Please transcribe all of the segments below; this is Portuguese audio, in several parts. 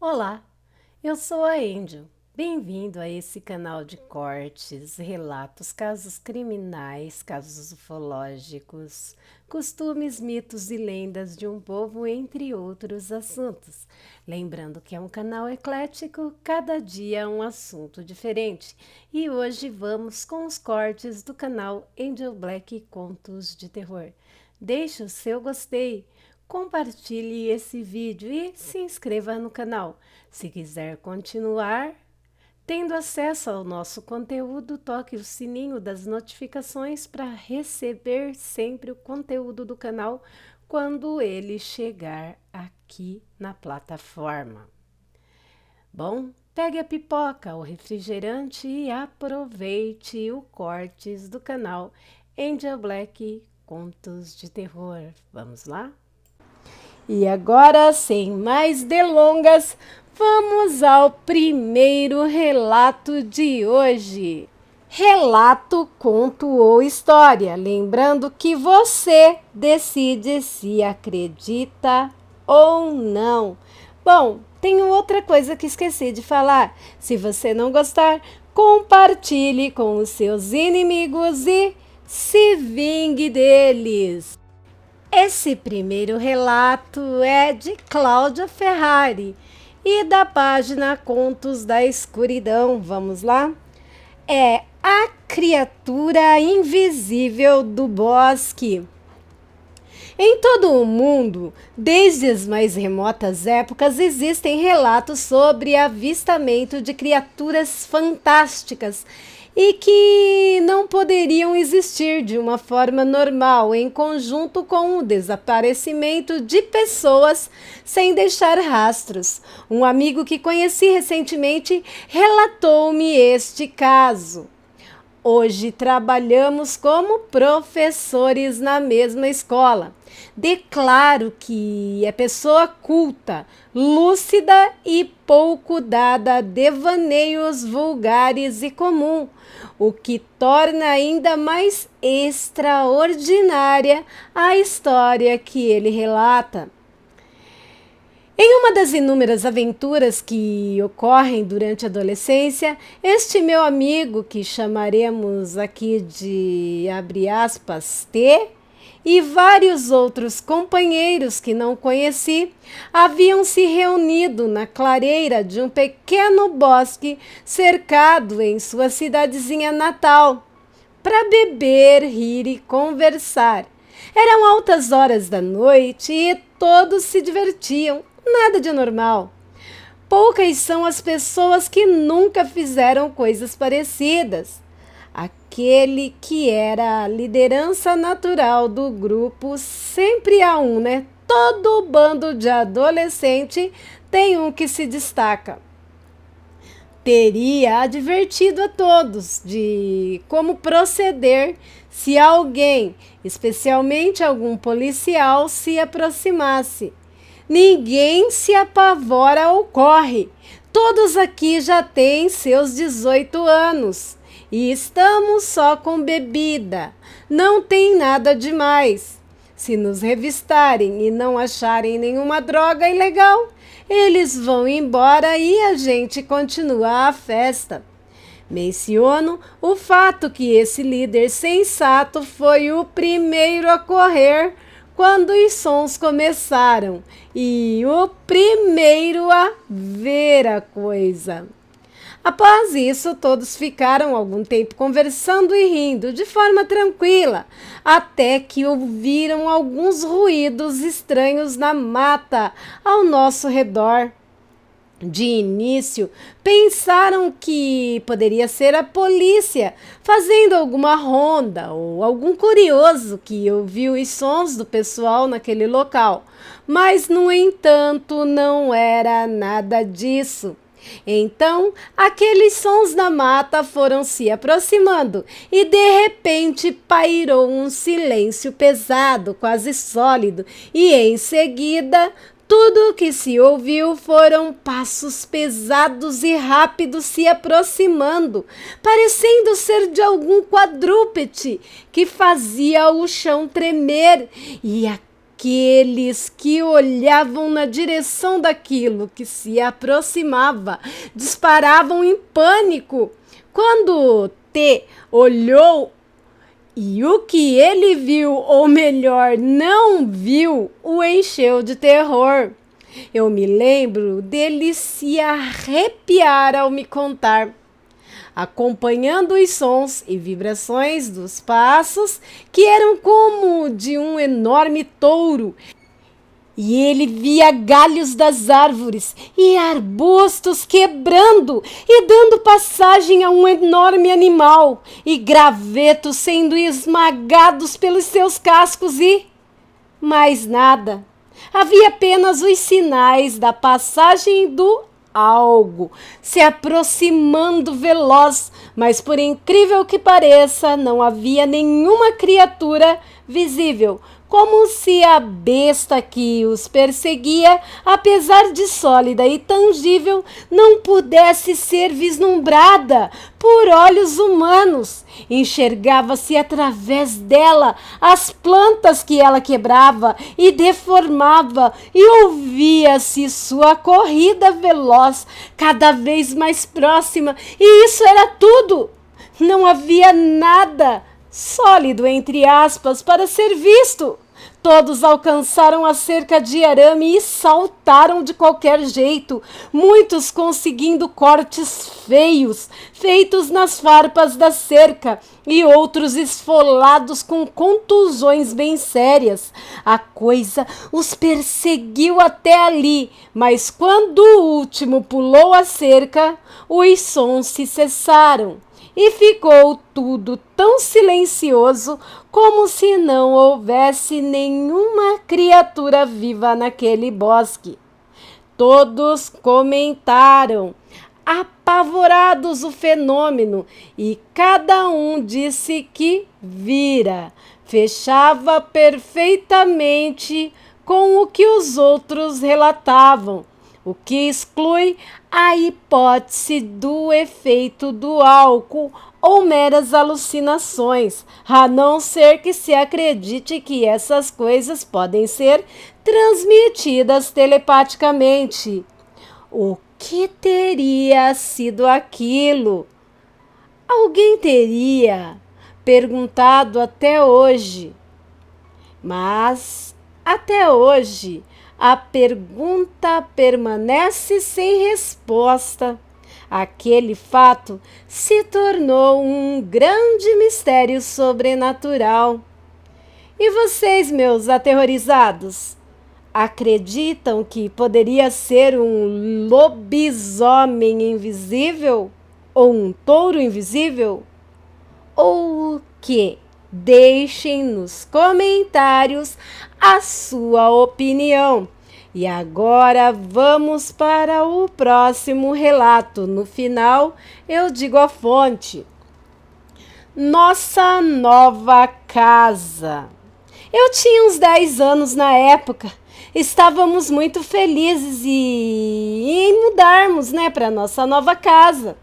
Olá, eu sou a Angel. Bem-vindo a esse canal de cortes, relatos, casos criminais, casos ufológicos, costumes, mitos e lendas de um povo, entre outros assuntos. Lembrando que é um canal eclético, cada dia é um assunto diferente. E hoje vamos com os cortes do canal Angel Black Contos de Terror. Deixe o seu gostei. Compartilhe esse vídeo e se inscreva no canal. Se quiser continuar tendo acesso ao nosso conteúdo, toque o sininho das notificações para receber sempre o conteúdo do canal quando ele chegar aqui na plataforma. Bom, pegue a pipoca, o refrigerante e aproveite o cortes do canal Angel Black Contos de Terror. Vamos lá? E agora, sem mais delongas, vamos ao primeiro relato de hoje. Relato, conto ou história. Lembrando que você decide se acredita ou não. Bom, tenho outra coisa que esqueci de falar. Se você não gostar, compartilhe com os seus inimigos e se vingue deles. Esse primeiro relato é de Cláudia Ferrari e da página Contos da Escuridão. Vamos lá? É A Criatura Invisível do Bosque. Em todo o mundo, desde as mais remotas épocas, existem relatos sobre avistamento de criaturas fantásticas e que não poderiam existir de uma forma normal, em conjunto com o desaparecimento de pessoas sem deixar rastros. Um amigo que conheci recentemente relatou-me este caso. Hoje trabalhamos como professores na mesma escola. Declaro que é pessoa culta, lúcida e pouco dada a devaneios vulgares e comum, o que torna ainda mais extraordinária a história que ele relata. Em uma das inúmeras aventuras que ocorrem durante a adolescência, este meu amigo, que chamaremos aqui de, abre aspas, T, e vários outros companheiros que não conheci, haviam se reunido na clareira de um pequeno bosque cercado em sua cidadezinha natal, para beber, rir e conversar. Eram altas horas da noite e todos se divertiam. Nada de anormal. Poucas são as pessoas que nunca fizeram coisas parecidas. Aquele que era a liderança natural do grupo, sempre há um, né? Todo bando de adolescente tem um que se destaca. Teria advertido a todos de como proceder se alguém, especialmente algum policial, se aproximasse. Ninguém se apavora ou corre. Todos aqui já têm seus 18 anos e estamos só com bebida. Não tem nada demais. Se nos revistarem e não acharem nenhuma droga ilegal, eles vão embora e a gente continua a festa. Menciono o fato que esse líder sensato foi o primeiro a correr quando os sons começaram e o primeiro a ver a coisa. Após isso, todos ficaram algum tempo conversando e rindo de forma tranquila, até que ouviram alguns ruídos estranhos na mata ao nosso redor. De início, pensaram que poderia ser a polícia fazendo alguma ronda ou algum curioso que ouviu os sons do pessoal naquele local. Mas, no entanto, não era nada disso. Então, aqueles sons na mata foram se aproximando e, de repente, pairou um silêncio pesado, quase sólido, e, em seguida, tudo o que se ouviu foram passos pesados e rápidos se aproximando, parecendo ser de algum quadrúpede que fazia o chão tremer, e Aqueles que olhavam na direção daquilo que se aproximava disparavam em pânico. Quando T olhou e o que ele viu, ou melhor, não viu, o encheu de terror. Eu me lembro dele se arrepiar ao me contar, acompanhando os sons e vibrações dos passos, que eram como de um enorme touro. E ele via galhos das árvores e arbustos quebrando e dando passagem a um enorme animal, e gravetos sendo esmagados pelos seus cascos e mais nada. Havia apenas os sinais da passagem do algo se aproximando veloz, mas por incrível que pareça, não havia nenhuma criatura visível, como se a besta que os perseguia, apesar de sólida e tangível, não pudesse ser vislumbrada por olhos humanos. Enxergava-se através dela as plantas que ela quebrava e deformava, e ouvia-se sua corrida veloz, cada vez mais próxima, e isso era tudo. Não havia nada sólido, entre aspas, para ser visto. Todos alcançaram a cerca de arame e saltaram de qualquer jeito, muitos conseguindo cortes feios, feitos nas farpas da cerca, e outros esfolados com contusões bem sérias. A coisa os perseguiu até ali, mas quando o último pulou a cerca, os sons se cessaram. E ficou tudo tão silencioso como se não houvesse nenhuma criatura viva naquele bosque. Todos comentaram, apavorados, o fenômeno, e cada um disse que vira. Fechava perfeitamente com o que os outros relatavam, o que exclui a hipótese do efeito do álcool ou meras alucinações, a não ser que se acredite que essas coisas podem ser transmitidas telepaticamente. O que teria sido aquilo? Alguém teria perguntado até hoje, mas até hoje a pergunta permanece sem resposta. Aquele fato se tornou um grande mistério sobrenatural. E vocês, meus aterrorizados, acreditam que poderia ser um lobisomem invisível? Ou um touro invisível? Ou o quê? Deixem nos comentários a sua opinião. E agora vamos para o próximo relato. No final, eu digo a fonte. Nossa nova casa. Eu tinha uns 10 anos na época. Estávamos muito felizes em mudarmos, para nossa nova casa.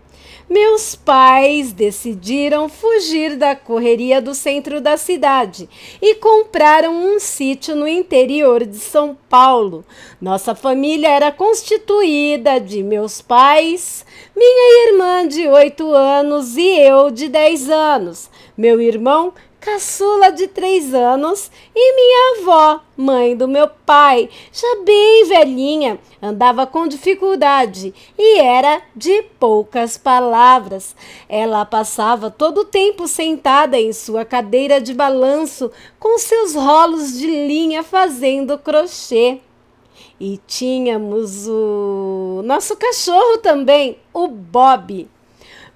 Meus pais decidiram fugir da correria do centro da cidade e compraram um sítio no interior de São Paulo. Nossa família era constituída de meus pais, minha irmã de 8 anos e eu de 10 anos, meu irmão caçula de 3 anos e minha avó, mãe do meu pai, já bem velhinha, andava com dificuldade e era de poucas palavras. Ela passava todo o tempo sentada em sua cadeira de balanço com seus rolos de linha fazendo crochê. E tínhamos o nosso cachorro também, o Bob.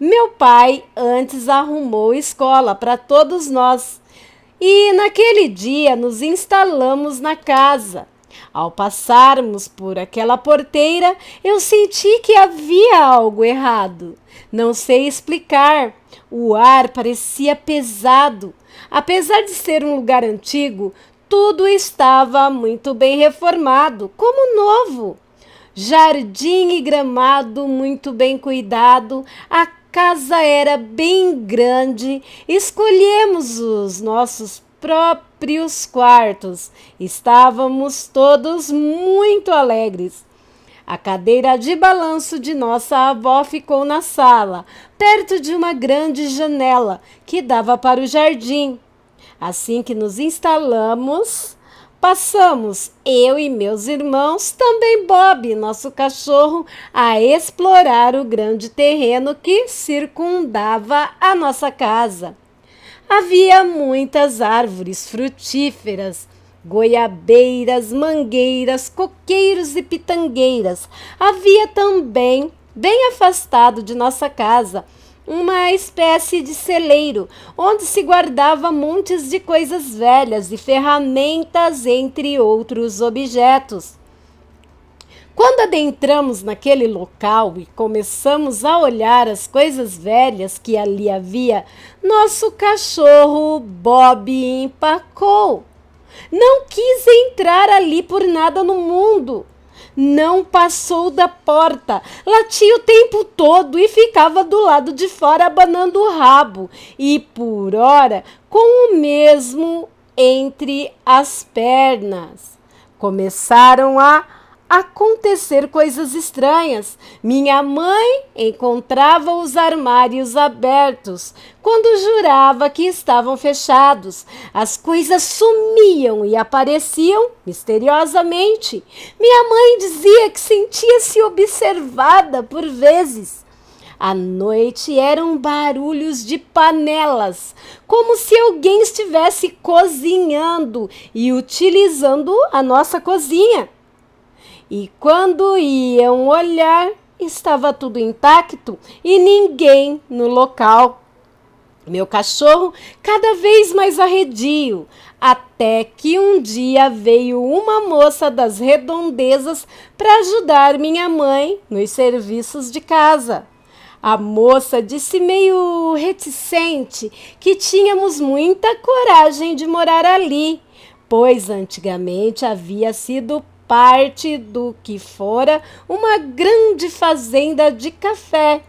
Meu pai antes arrumou escola para todos nós e naquele dia nos instalamos na casa. Ao passarmos por aquela porteira, eu senti que havia algo errado. Não sei explicar. O ar parecia pesado. Apesar de ser um lugar antigo, tudo estava muito bem reformado, como novo. Jardim e gramado muito bem cuidado. A casa era bem grande. Escolhemos os nossos sempre os quartos. Estávamos todos muito alegres. A cadeira de balanço de nossa avó ficou na sala, perto de uma grande janela que dava para o jardim. Assim que nos instalamos, passamos, eu e meus irmãos, também Bob, nosso cachorro, a explorar o grande terreno que circundava a nossa casa. Havia muitas árvores frutíferas, goiabeiras, mangueiras, coqueiros e pitangueiras. Havia também, bem afastado de nossa casa, uma espécie de celeiro, onde se guardava montes de coisas velhas e ferramentas, entre outros objetos. Quando adentramos naquele local e começamos a olhar as coisas velhas que ali havia, nosso cachorro Bob empacou. Não quis entrar ali por nada no mundo. Não passou da porta, latia o tempo todo e ficava do lado de fora abanando o rabo e, por ora, com o mesmo entre as pernas. Começaram a acontecer coisas estranhas. Minha mãe encontrava os armários abertos quando jurava que estavam fechados. As coisas sumiam e apareciam misteriosamente. Minha mãe dizia que sentia-se observada por vezes. À noite eram barulhos de panelas, como se alguém estivesse cozinhando e utilizando a nossa cozinha. E quando iam olhar, estava tudo intacto e ninguém no local. Meu cachorro cada vez mais arredio, até que um dia veio uma moça das redondezas para ajudar minha mãe nos serviços de casa. A moça disse meio reticente que tínhamos muita coragem de morar ali, pois antigamente havia sido parte do que fora uma grande fazenda de café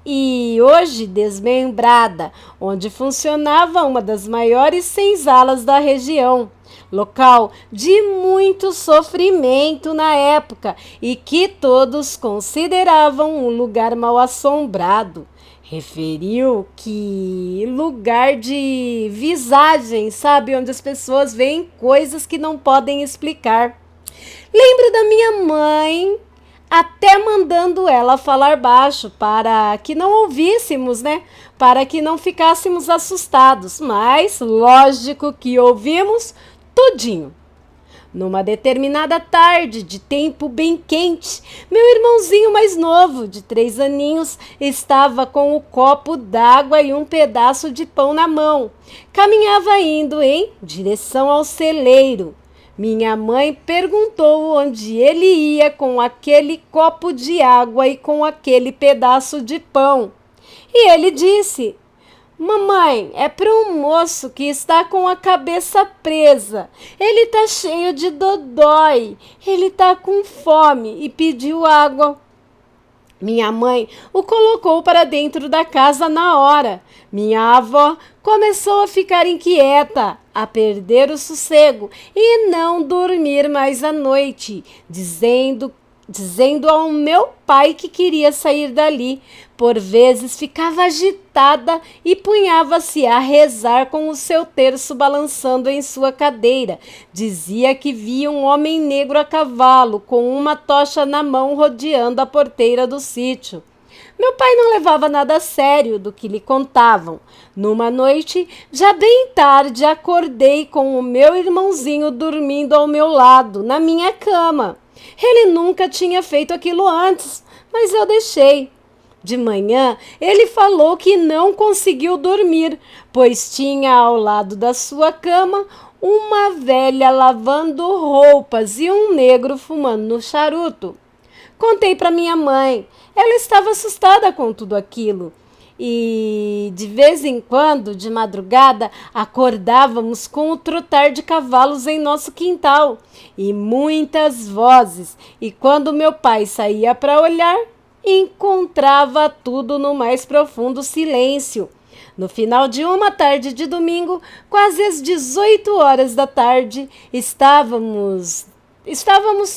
e hoje desmembrada, onde funcionava uma das maiores senzalas da região, local de muito sofrimento na época e que todos consideravam um lugar mal assombrado. Referiu que lugar de visagem, sabe, onde as pessoas veem coisas que não podem explicar. Lembro da minha mãe até mandando ela falar baixo para que não ouvíssemos, né? Para que não ficássemos assustados. Mas, lógico que ouvimos tudinho. Numa determinada tarde de tempo bem quente, meu irmãozinho mais novo, de 3 aninhos, estava com o copo d'água e um pedaço de pão na mão. Caminhava indo em direção ao celeiro. Minha mãe perguntou onde ele ia com aquele copo de água e com aquele pedaço de pão. E ele disse: Mamãe, é para um moço que está com a cabeça presa. Ele está cheio de dodói. Ele está com fome e pediu água. Minha mãe o colocou para dentro da casa na hora. Minha avó começou a ficar inquieta, a perder o sossego e não dormir mais à noite, dizendo ao meu pai que queria sair dali. Por vezes ficava agitada e punhava-se a rezar com o seu terço balançando em sua cadeira. Dizia que via um homem negro a cavalo, com uma tocha na mão, rodeando a porteira do sítio. Meu pai não levava nada a sério do que lhe contavam. Numa noite, já bem tarde, acordei com o meu irmãozinho dormindo ao meu lado, na minha cama. Ele nunca tinha feito aquilo antes, mas eu deixei. De manhã, ele falou que não conseguiu dormir, pois tinha ao lado da sua cama uma velha lavando roupas e um negro fumando no charuto. Contei para minha mãe. Ela estava assustada com tudo aquilo. E, de vez em quando, de madrugada, acordávamos com o trotar de cavalos em nosso quintal e muitas vozes. E quando meu pai saía para olhar, encontrava tudo no mais profundo silêncio. No final de uma tarde de domingo, quase às 18 horas da tarde, estávamos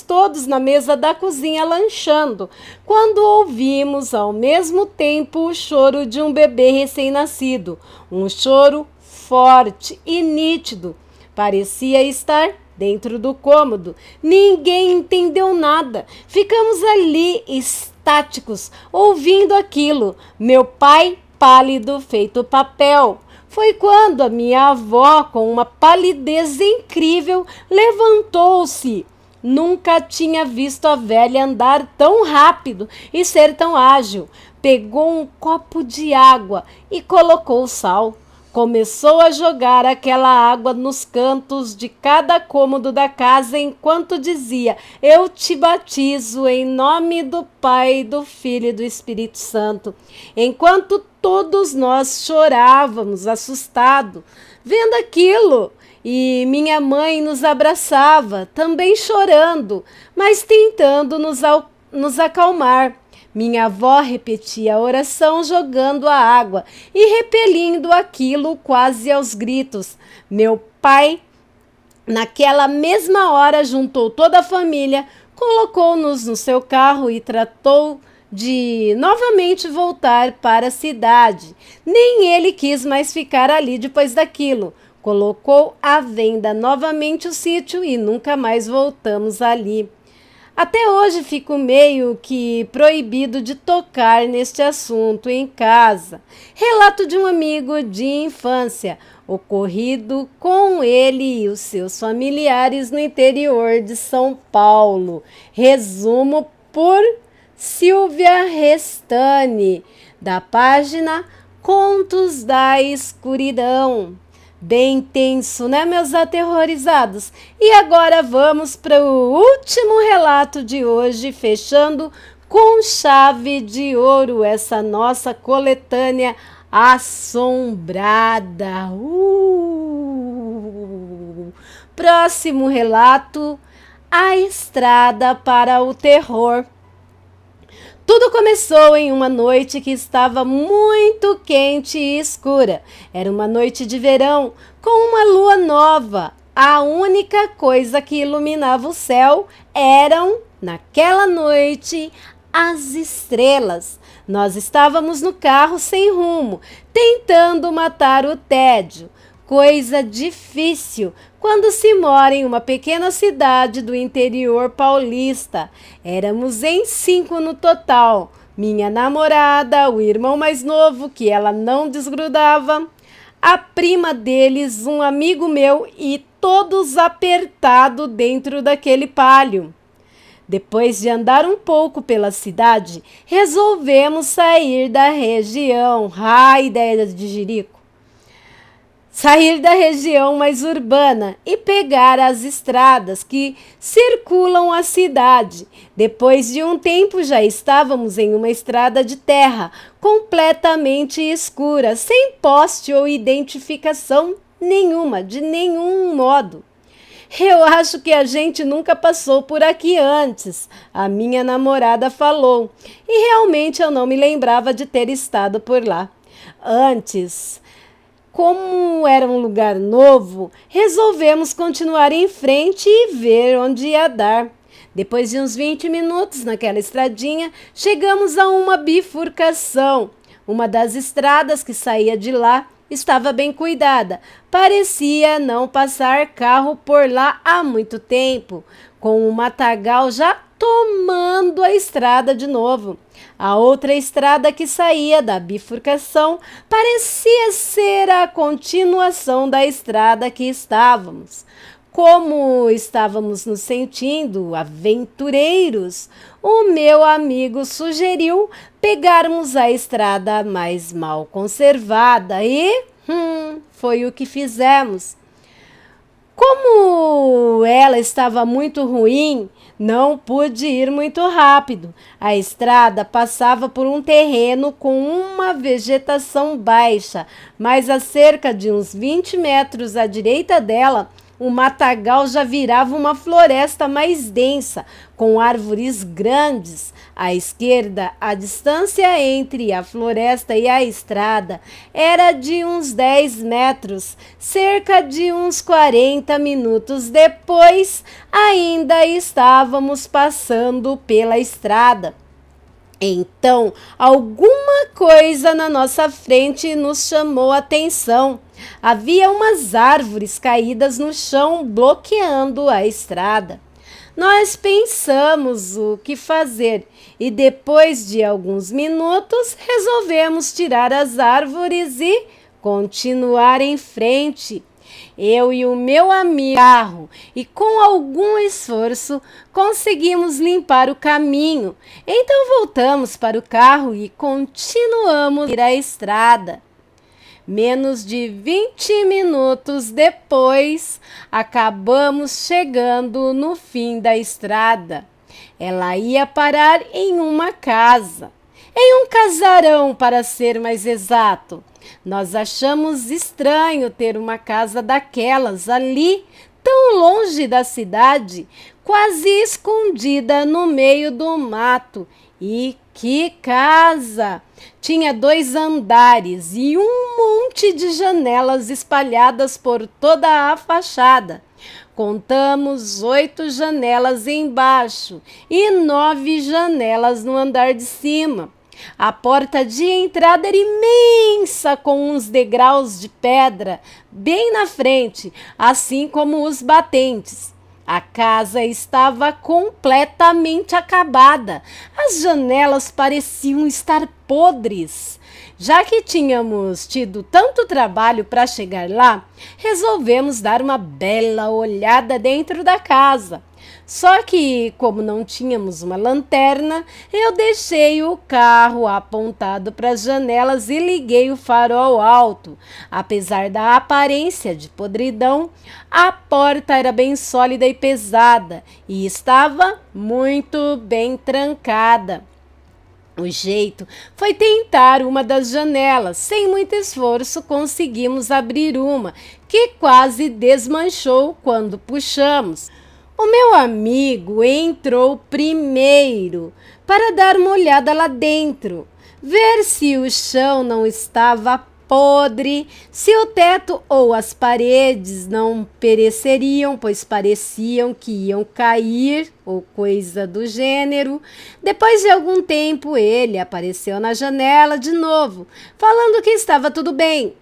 todos na mesa da cozinha lanchando, quando ouvimos ao mesmo tempo o choro de um bebê recém-nascido. Um choro forte e nítido. Parecia estar dentro do cômodo. Ninguém entendeu nada. Ficamos ali estáticos, ouvindo aquilo. Meu pai, pálido, feito papel. Foi quando a minha avó, com uma palidez incrível, levantou-se. Nunca tinha visto a velha andar tão rápido e ser tão ágil. Pegou um copo de água e colocou sal. Começou a jogar aquela água nos cantos de cada cômodo da casa enquanto dizia: eu te batizo em nome do Pai, do Filho e do Espírito Santo. Enquanto todos nós chorávamos, assustados, vendo aquilo. E minha mãe nos abraçava, também chorando, mas tentando nos acalmar. Minha avó repetia a oração jogando a água e repelindo aquilo quase aos gritos. Meu pai, naquela mesma hora, juntou toda a família, colocou-nos no seu carro e tratou de novamente voltar para a cidade. Nem ele quis mais ficar ali depois daquilo. Colocou à venda novamente o sítio e nunca mais voltamos ali. Até hoje fico meio que proibido de tocar neste assunto em casa. Relato de um amigo de infância, ocorrido com ele e os seus familiares no interior de São Paulo. Resumo por Silvia Restani, da página Contos da Escuridão. Bem tenso, né, meus aterrorizados? E agora vamos para o último relato de hoje, fechando com chave de ouro essa nossa coletânea assombrada. Próximo relato: A Estrada para o Terror. Tudo começou em uma noite que estava muito quente e escura. Era uma noite de verão, com uma lua nova. A única coisa que iluminava o céu eram, naquela noite, as estrelas. Nós estávamos no carro sem rumo, tentando matar o tédio. Coisa difícil quando se mora em uma pequena cidade do interior paulista. Éramos em 5 no total. Minha namorada, o irmão mais novo, que ela não desgrudava, a prima deles, um amigo meu e todos apertados dentro daquele palio. Depois de andar um pouco pela cidade, resolvemos sair da região. Ideia de jirico. Sair da região mais urbana e pegar as estradas que circulam a cidade. Depois de um tempo já estávamos em uma estrada de terra, completamente escura, sem poste ou identificação nenhuma, de nenhum modo. Eu acho que a gente nunca passou por aqui antes, a minha namorada falou, e realmente eu não me lembrava de ter estado por lá. Antes, como era um lugar novo, resolvemos continuar em frente e ver onde ia dar. Depois de uns 20 minutos naquela estradinha, chegamos a uma bifurcação. Uma das estradas que saía de lá estava bem cuidada. Parecia não passar carro por lá há muito tempo, com o matagal já tomando a estrada de novo. A outra estrada que saía da bifurcação parecia ser a continuação da estrada que estávamos. Como estávamos nos sentindo aventureiros, o meu amigo sugeriu pegarmos a estrada mais mal conservada e foi o que fizemos. Como ela estava muito ruim, não pude ir muito rápido. A estrada passava por um terreno com uma vegetação baixa, mas a cerca de uns 20 metros à direita dela, o matagal já virava uma floresta mais densa, com árvores grandes. À esquerda, a distância entre a floresta e a estrada era de uns 10 metros. Cerca de uns 40 minutos depois, ainda estávamos passando pela estrada. Então, alguma coisa na nossa frente nos chamou a atenção. Havia umas árvores caídas no chão bloqueando a estrada. Nós pensamos o que fazer e depois de alguns minutos resolvemos tirar as árvores e continuar em frente. Eu e o meu amigo carro e com algum esforço conseguimos limpar o caminho. Então voltamos para o carro e continuamos a ir à estrada. Menos de 20 minutos depois, acabamos chegando no fim da estrada. Ela ia parar em uma casa, em um casarão, para ser mais exato. Nós achamos estranho ter uma casa daquelas ali, tão longe da cidade, quase escondida no meio do mato. E que casa! Tinha 2 andares e um monte de janelas espalhadas por toda a fachada. Contamos 8 janelas embaixo e 9 janelas no andar de cima. A porta de entrada era imensa, com uns degraus de pedra bem na frente, assim como os batentes. A casa estava completamente acabada. As janelas pareciam estar podres. Já que tínhamos tido tanto trabalho para chegar lá, resolvemos dar uma bela olhada dentro da casa. Só que, como não tínhamos uma lanterna, eu deixei o carro apontado para as janelas e liguei o farol alto. Apesar da aparência de podridão, a porta era bem sólida e pesada e estava muito bem trancada. O jeito foi tentar uma das janelas. Sem muito esforço, conseguimos abrir uma, que quase desmanchou quando puxamos. O meu amigo entrou primeiro para dar uma olhada lá dentro, ver se o chão não estava podre, se o teto ou as paredes não pereceriam, pois pareciam que iam cair ou coisa do gênero. Depois de algum tempo, ele apareceu na janela de novo, falando que estava tudo bem.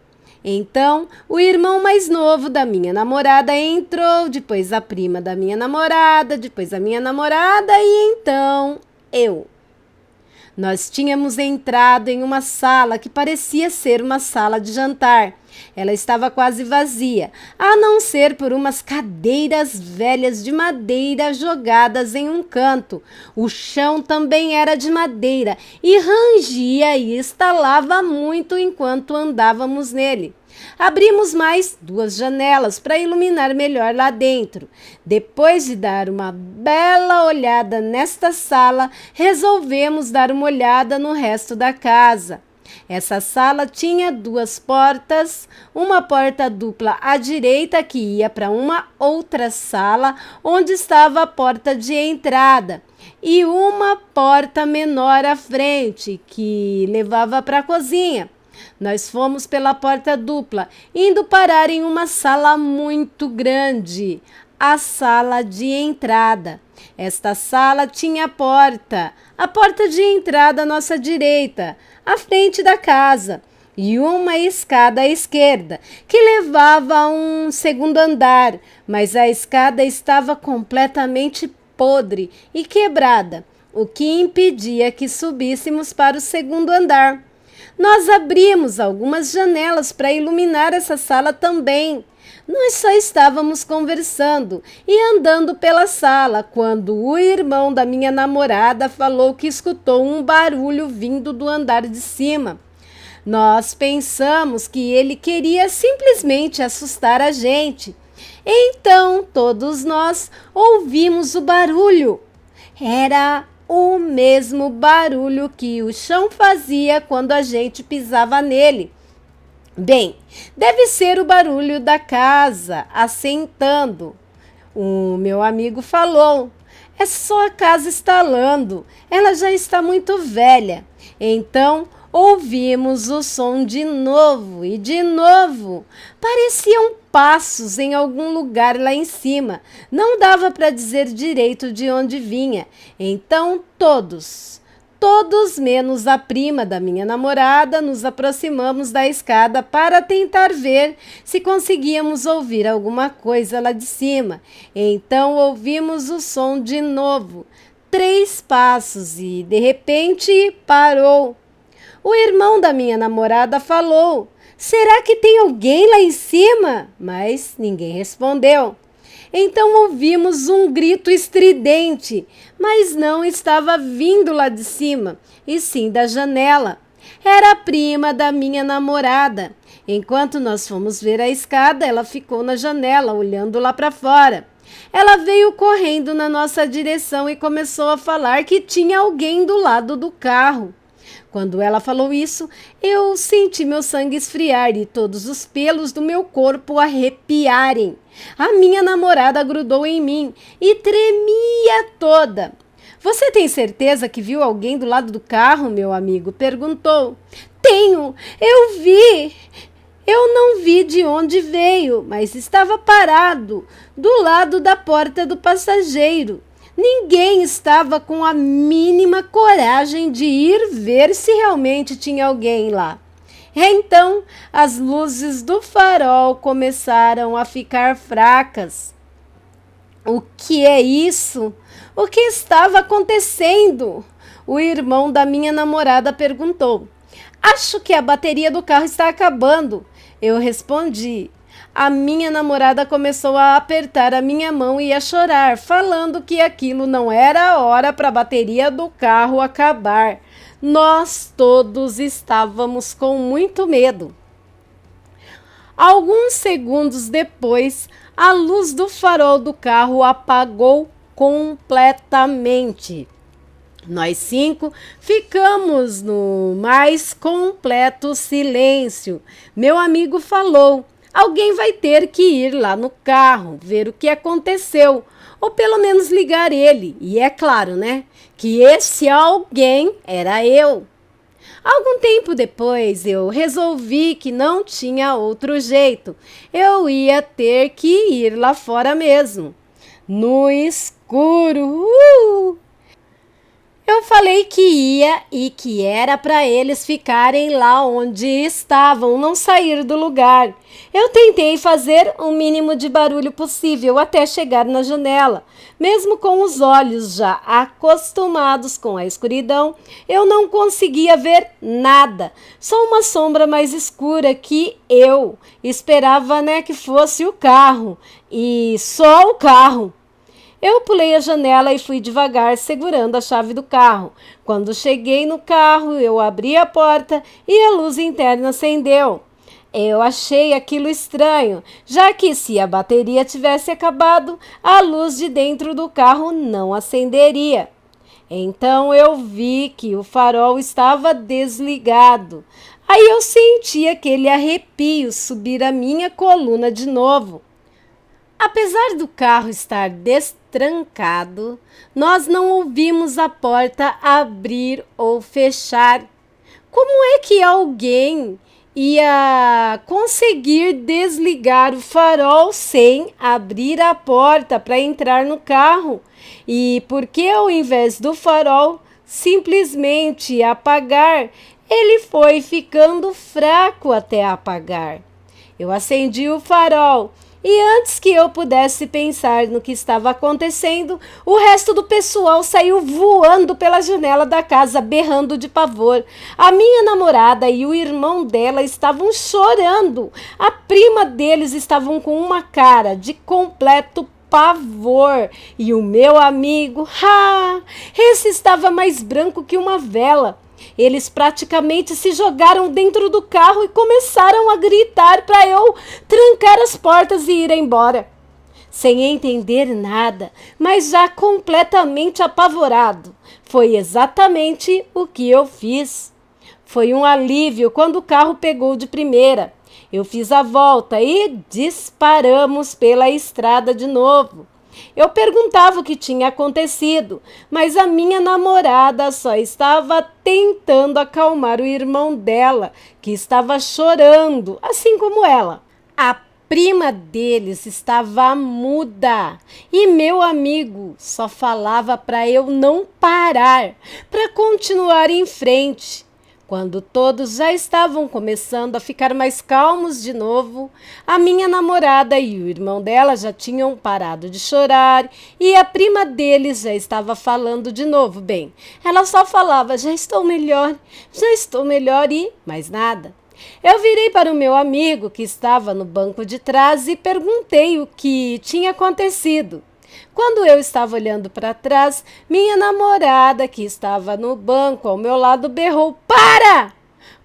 Então, o irmão mais novo da minha namorada entrou, depois a prima da minha namorada, depois a minha namorada e então eu. Nós tínhamos entrado em uma sala que parecia ser uma sala de jantar. Ela estava quase vazia, a não ser por umas cadeiras velhas de madeira jogadas em um canto. O chão também era de madeira e rangia e estalava muito enquanto andávamos nele. Abrimos mais 2 janelas para iluminar melhor lá dentro. Depois de dar uma bela olhada nesta sala, resolvemos dar uma olhada no resto da casa. Essa sala tinha 2 portas, uma porta dupla à direita que ia para uma outra sala, onde estava a porta de entrada, e uma porta menor à frente, que levava para a cozinha. Nós fomos pela porta dupla, indo parar em uma sala muito grande, a sala de entrada. Esta sala tinha a porta de entrada à nossa direita, à frente da casa, e uma escada à esquerda, que levava a um segundo andar, mas a escada estava completamente podre e quebrada, o que impedia que subíssemos para o segundo andar. Nós abrimos algumas janelas para iluminar essa sala também. Nós só estávamos conversando e andando pela sala quando o irmão da minha namorada falou que escutou um barulho vindo do andar de cima. Nós pensamos que ele queria simplesmente assustar a gente. Então, todos nós ouvimos o barulho. Era o mesmo barulho que o chão fazia quando a gente pisava nele. Bem, deve ser o barulho da casa assentando. O meu amigo falou. É só a casa estalando. Ela já está muito velha. Então ouvimos o som de novo e de novo. Pareciam passos em algum lugar lá em cima. Não dava para dizer direito de onde vinha. Então todos menos a prima da minha namorada, nos aproximamos da escada para tentar ver se conseguíamos ouvir alguma coisa lá de cima. Então ouvimos o som de novo, 3 passos e de repente parou. O irmão da minha namorada falou: "Será que tem alguém lá em cima?" Mas ninguém respondeu. Então ouvimos um grito estridente, mas não estava vindo lá de cima, e sim da janela. Era a prima da minha namorada. Enquanto nós fomos ver a escada, ela ficou na janela, olhando lá para fora. Ela veio correndo na nossa direção e começou a falar que tinha alguém do lado do carro. Quando ela falou isso, eu senti meu sangue esfriar e todos os pelos do meu corpo arrepiarem. A minha namorada grudou em mim e tremia toda. "Você tem certeza que viu alguém do lado do carro?" meu amigo perguntou. "Tenho, eu vi. Eu não vi de onde veio, mas estava parado do lado da porta do passageiro. Ninguém estava com a mínima coragem de ir ver se realmente tinha alguém lá." Então, as luzes do farol começaram a ficar fracas. "O que é isso? O que estava acontecendo?" o irmão da minha namorada perguntou. "Acho que a bateria do carro está acabando", eu respondi. A minha namorada começou a apertar a minha mão e a chorar, falando que aquilo não era a hora para a bateria do carro acabar. Nós todos estávamos com muito medo. Alguns segundos depois, a luz do farol do carro apagou completamente. Nós 5 ficamos no mais completo silêncio. Meu amigo falou: "Alguém vai ter que ir lá no carro, ver o que aconteceu, ou pelo menos ligar ele." E é claro, né, que esse alguém era eu. Algum tempo depois, eu resolvi que não tinha outro jeito. Eu ia ter que ir lá fora mesmo. No escuro. Eu falei que ia e que era para eles ficarem lá onde estavam, não sair do lugar. Eu tentei fazer o mínimo de barulho possível até chegar na janela. Mesmo com os olhos já acostumados com a escuridão, eu não conseguia ver nada. Só uma sombra mais escura que eu esperava, né, que fosse o carro. E só o carro. Eu pulei a janela e fui devagar, segurando a chave do carro. Quando cheguei no carro, eu abri a porta e a luz interna acendeu. Eu achei aquilo estranho, já que se a bateria tivesse acabado, a luz de dentro do carro não acenderia. Então eu vi que o farol estava desligado. Aí eu senti aquele arrepio subir a minha coluna de novo. Apesar do carro estar destrancado, nós não ouvimos a porta abrir ou fechar. Como é que alguém ia conseguir desligar o farol sem abrir a porta para entrar no carro? E por que, ao invés do farol simplesmente apagar, ele foi ficando fraco até apagar? Eu acendi o farol. E antes que eu pudesse pensar no que estava acontecendo, o resto do pessoal saiu voando pela janela da casa, berrando de pavor. A minha namorada e o irmão dela estavam chorando. A prima deles estavam com uma cara de completo pavor. E o meu amigo, esse estava mais branco que uma vela. Eles praticamente se jogaram dentro do carro e começaram a gritar para eu trancar as portas e ir embora. Sem entender nada, mas já completamente apavorado. Foi exatamente o que eu fiz. Foi um alívio quando o carro pegou de primeira. Eu fiz a volta e disparamos pela estrada de novo. Eu perguntava o que tinha acontecido, mas a minha namorada só estava tentando acalmar o irmão dela, que estava chorando, assim como ela. A prima deles estava muda e meu amigo só falava para eu não parar, para continuar em frente. Quando todos já estavam começando a ficar mais calmos de novo, a minha namorada e o irmão dela já tinham parado de chorar e a prima deles já estava falando de novo. Bem, ela só falava, já estou melhor e mais nada. Eu virei para o meu amigo que estava no banco de trás e perguntei o que tinha acontecido. Quando eu estava olhando para trás, minha namorada, que estava no banco ao meu lado, berrou: "Para!"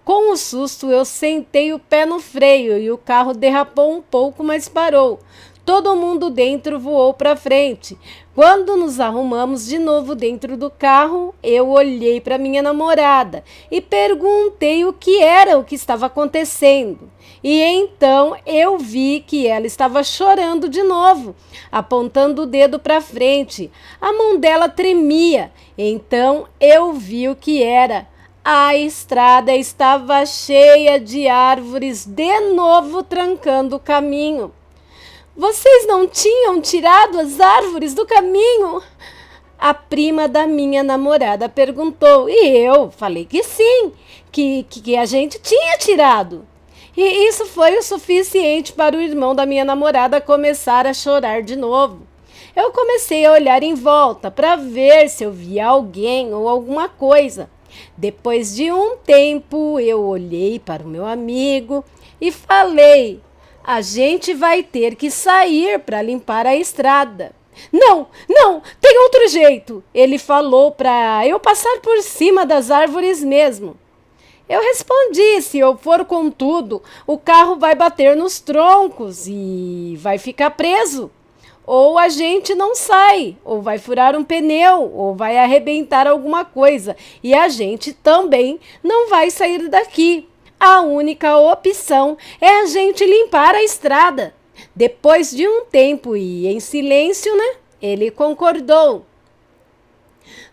Com o susto, eu sentei o pé no freio e o carro derrapou um pouco, mas parou. Todo mundo dentro voou para frente. Quando nos arrumamos de novo dentro do carro, eu olhei para minha namorada e perguntei o que era o que estava acontecendo. E então eu vi que ela estava chorando de novo, apontando o dedo para frente. A mão dela tremia. Então eu vi o que era. A estrada estava cheia de árvores, de novo trancando o caminho. Vocês não tinham tirado as árvores do caminho? A prima da minha namorada perguntou. E eu falei que sim, que a gente tinha tirado. E isso foi o suficiente para o irmão da minha namorada começar a chorar de novo. Eu comecei a olhar em volta para ver se eu via alguém ou alguma coisa. Depois de um tempo, eu olhei para o meu amigo e falei: a gente vai ter que sair para limpar a estrada. Não, tem outro jeito. Ele falou para eu passar por cima das árvores mesmo. Eu respondi: se eu for com tudo, o carro vai bater nos troncos e vai ficar preso. Ou a gente não sai, ou vai furar um pneu, ou vai arrebentar alguma coisa. E a gente também não vai sair daqui. A única opção é a gente limpar a estrada. Depois de um tempo e em silêncio, né? Ele concordou.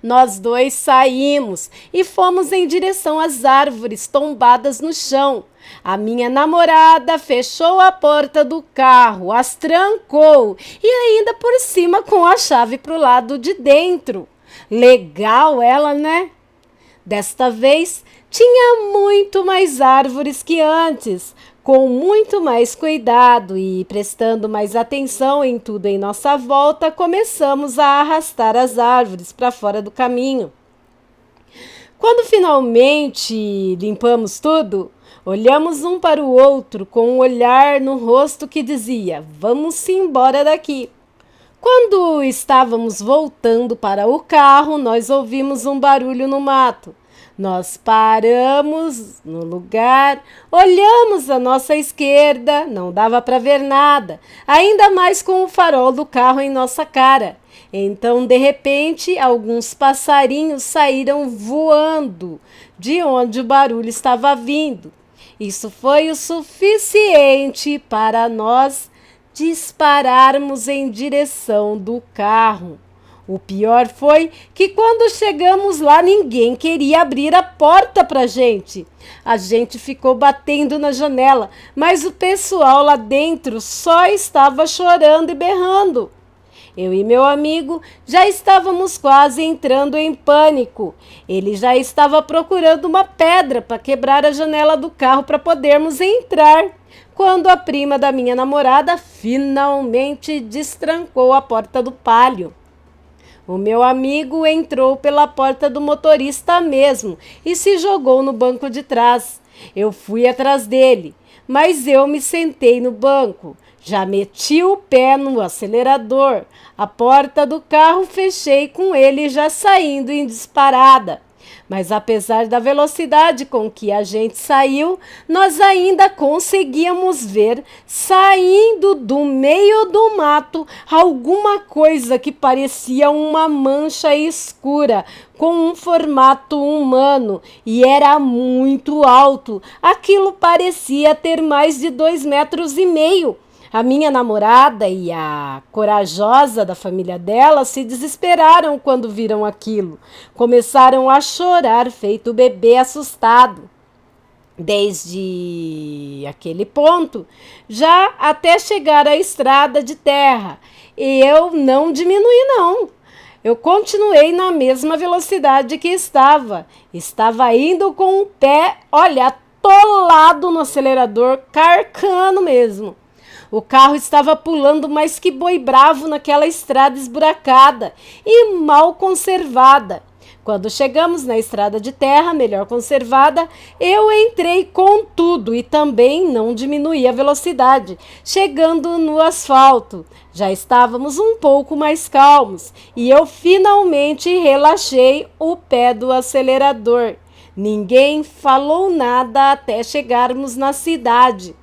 Nós dois saímos e fomos em direção às árvores tombadas no chão. A minha namorada fechou a porta do carro, as trancou e ainda por cima com a chave para o lado de dentro. Legal ela, né? Desta vez tinha muito mais árvores que antes. Com muito mais cuidado e prestando mais atenção em tudo em nossa volta, começamos a arrastar as árvores para fora do caminho. Quando finalmente limpamos tudo, olhamos um para o outro com um olhar no rosto que dizia: vamos embora daqui. Quando estávamos voltando para o carro, nós ouvimos um barulho no mato. Nós paramos no lugar, olhamos à nossa esquerda, não dava para ver nada, ainda mais com o farol do carro em nossa cara. Então, de repente, alguns passarinhos saíram voando de onde o barulho estava vindo. Isso foi o suficiente para nós dispararmos em direção do carro. O pior foi que quando chegamos lá, ninguém queria abrir a porta para a gente. A gente ficou batendo na janela, mas o pessoal lá dentro só estava chorando e berrando. Eu e meu amigo já estávamos quase entrando em pânico. Ele já estava procurando uma pedra para quebrar a janela do carro para podermos entrar, quando a prima da minha namorada finalmente destrancou a porta do pálio. O meu amigo entrou pela porta do motorista mesmo e se jogou no banco de trás. Eu fui atrás dele, mas eu me sentei no banco. Já meti o pé no acelerador. A porta do carro fechei com ele já saindo em disparada. Mas apesar da velocidade com que a gente saiu, nós ainda conseguíamos ver, saindo do meio do mato, alguma coisa que parecia uma mancha escura, com um formato humano, e era muito alto. Aquilo parecia ter mais de 2,5 metros. A minha namorada e a corajosa da família dela se desesperaram quando viram aquilo. Começaram a chorar, feito bebê assustado. Desde aquele ponto, já até chegar à estrada de terra. E eu não diminui, não. Eu continuei na mesma velocidade que estava. Estava indo com o pé, olha, atolado no acelerador, carcando mesmo. O carro estava pulando mais que boi bravo naquela estrada esburacada e mal conservada. Quando chegamos na estrada de terra, melhor conservada, eu entrei com tudo e também não diminuí a velocidade. Chegando no asfalto, já estávamos um pouco mais calmos e eu finalmente relaxei o pé do acelerador. Ninguém falou nada até chegarmos na cidade.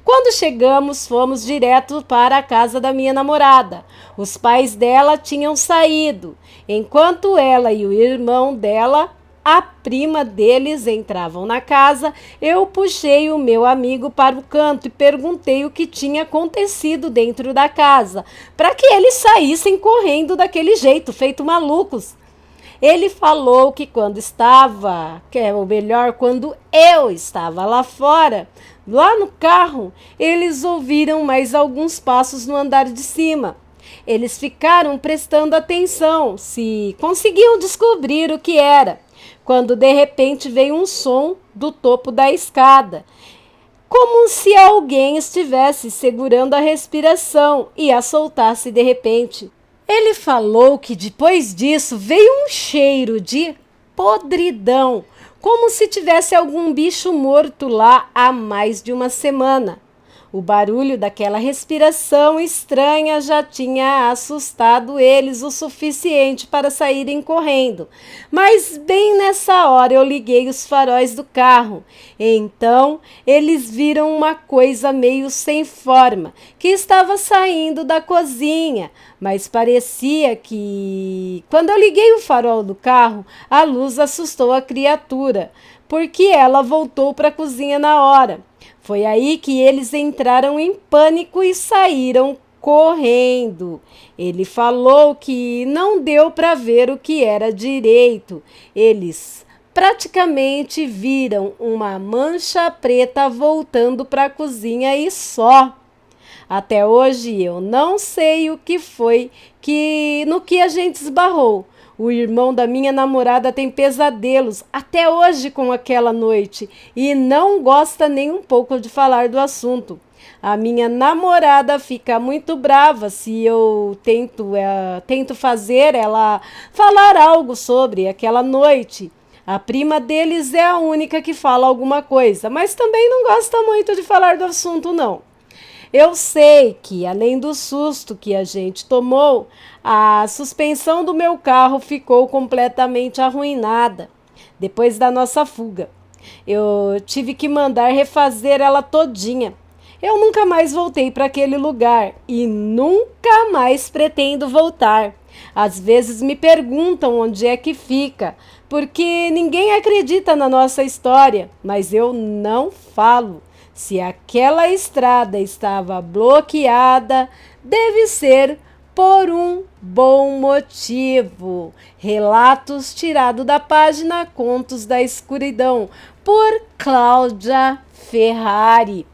Quando chegamos, fomos direto para a casa da minha namorada. Os pais dela tinham saído. Enquanto ela e o irmão dela, a prima deles, entravam na casa, eu puxei o meu amigo para o canto e perguntei o que tinha acontecido dentro da casa, para que eles saíssem correndo daquele jeito, feito malucos. Ele falou que quando eu estava lá fora, lá no carro, eles ouviram mais alguns passos no andar de cima. Eles ficaram prestando atenção, se conseguiam descobrir o que era, quando de repente veio um som do topo da escada, como se alguém estivesse segurando a respiração e a soltasse de repente. Ele falou que depois disso veio um cheiro de podridão, como se tivesse algum bicho morto lá há mais de uma semana. O barulho daquela respiração estranha já tinha assustado eles o suficiente para saírem correndo. Mas bem nessa hora eu liguei os faróis do carro. Então eles viram uma coisa meio sem forma que estava saindo da cozinha. Mas parecia que, quando eu liguei o farol do carro, a luz assustou a criatura, porque ela voltou para a cozinha na hora. Foi aí que eles entraram em pânico e saíram correndo. Ele falou que não deu para ver o que era direito. Eles praticamente viram uma mancha preta voltando para a cozinha e só. Até hoje eu não sei o que foi no que a gente esbarrou. O irmão da minha namorada tem pesadelos até hoje com aquela noite e não gosta nem um pouco de falar do assunto. A minha namorada fica muito brava se eu tento fazer ela falar algo sobre aquela noite. A prima deles é a única que fala alguma coisa, mas também não gosta muito de falar do assunto, não. Eu sei que, além do susto que a gente tomou, a suspensão do meu carro ficou completamente arruinada depois da nossa fuga. Eu tive que mandar refazer ela todinha. Eu nunca mais voltei para aquele lugar e nunca mais pretendo voltar. Às vezes me perguntam onde é que fica, porque ninguém acredita na nossa história, mas eu não falo. Se aquela estrada estava bloqueada, deve ser por um bom motivo. Relatos tirados da página Contos da Escuridão, por Cláudia Ferrari.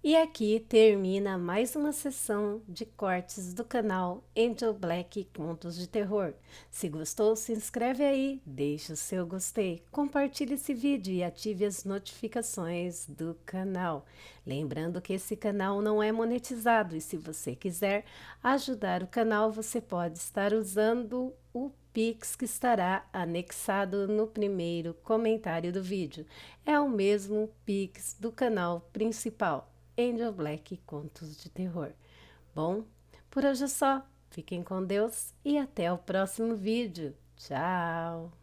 E aqui termina mais uma sessão de cortes do canal Angel Black Contos de Terror. Se gostou, se inscreve aí, deixa o seu gostei, compartilhe esse vídeo e ative as notificações do canal. Lembrando que esse canal não é monetizado e se você quiser ajudar o canal, você pode estar usando o Pix que estará anexado no primeiro comentário do vídeo. É o mesmo Pix do canal principal. Angel Black Contos de Terror. Bom, por hoje é só. Fiquem com Deus e até o próximo vídeo. Tchau!